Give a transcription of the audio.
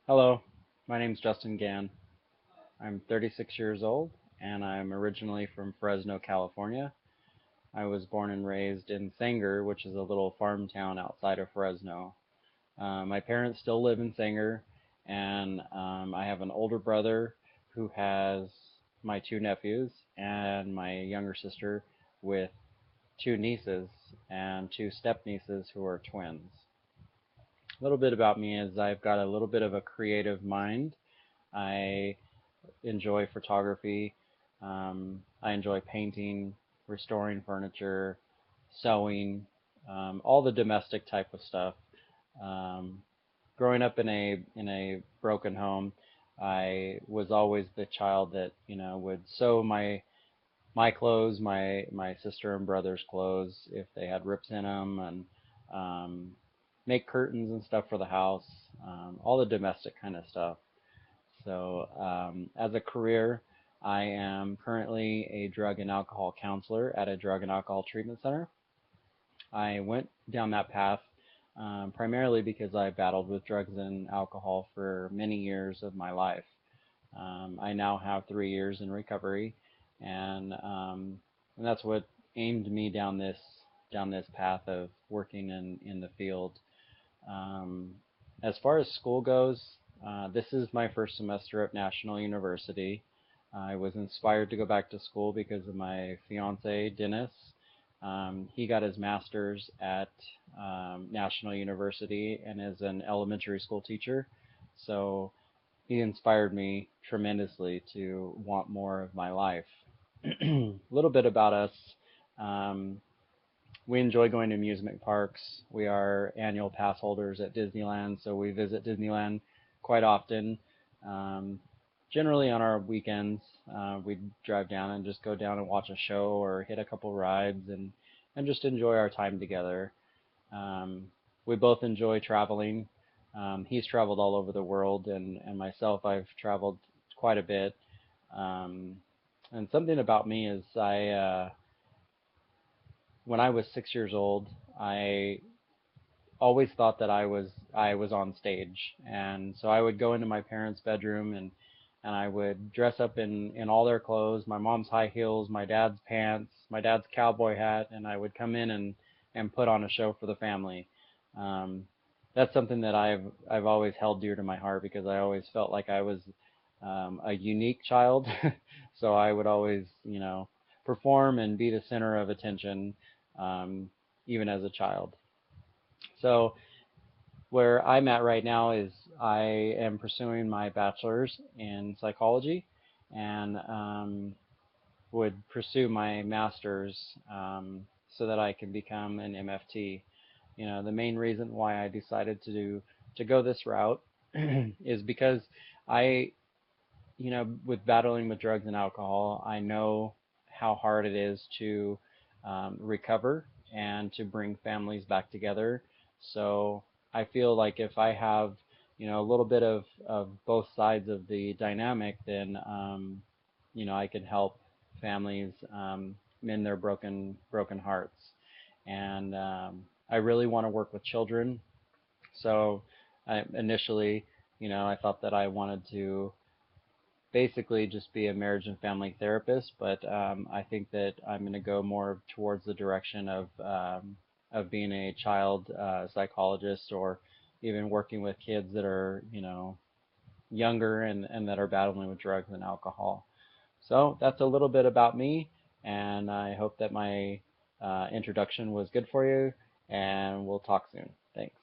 Hello, my name is Justin Gann. I'm 36 years old and I'm originally from Fresno, California. I was born and raised in Sanger, which is a little farm town outside of Fresno. My parents still live in Sanger, and I have an older brother who has my two nephews and my younger sister with two nieces and two step nieces who are twins. A little bit about me is I've got a little bit of a creative mind. I enjoy photography. I enjoy painting, restoring furniture, sewing, all the domestic type of stuff. Um, Growing up in a broken home, I was always the child that would sew my clothes, my sister and brother's clothes if they had rips in them, and um, make curtains and stuff for the house, all the domestic kind of stuff. So, as a career, I am currently a drug and alcohol counselor at a drug and alcohol treatment center. I went down that path primarily because I battled with drugs and alcohol for many years of my life. I now have 3 years in recovery, and that's what aimed me down this path of working in the field. Um, as far as school goes, this is my first semester at National University. I was inspired to go back to school because of my fiance, Dennis. He got his master's at National University and is an elementary school teacher. So he inspired me tremendously to want more of my life. A little bit about us. Um, we enjoy going to amusement parks. We are annual pass holders at Disneyland, so we visit Disneyland quite often. Um, Generally on our weekends, we drive down and just go down and watch a show or hit a couple rides and just enjoy our time together. Um, we both enjoy traveling. He's traveled all over the world, and myself, I've traveled quite a bit. Um, and something about me is when I was 6 years old, I always thought that I was on stage, and so I would go into my parents' bedroom and I would dress up in all their clothes, my mom's high heels, my dad's pants, my dad's cowboy hat, and I would come in and put on a show for the family. Um, that's something that I've always held dear to my heart because I always felt like I was a unique child, so I would always perform and be the center of attention, um, even as a child. So where I'm at right now is I am pursuing my bachelor's in psychology and would pursue my master's so that I can become an MFT. The main reason why I decided to go this route is because I, with battling with drugs and alcohol, I know how hard it is to recover and to bring families back together. So I feel like if I have, a little bit of both sides of the dynamic, then, I can help families mend their broken hearts. And I really want to work with children. So initially, I thought that I wanted to basically just be a marriage and family therapist, but I think that I'm going to go more towards the direction of being a child psychologist or even working with kids that are younger and that are battling with drugs and alcohol. So that's a little bit about me, and I hope that my introduction was good for you, and we'll talk soon. Thanks.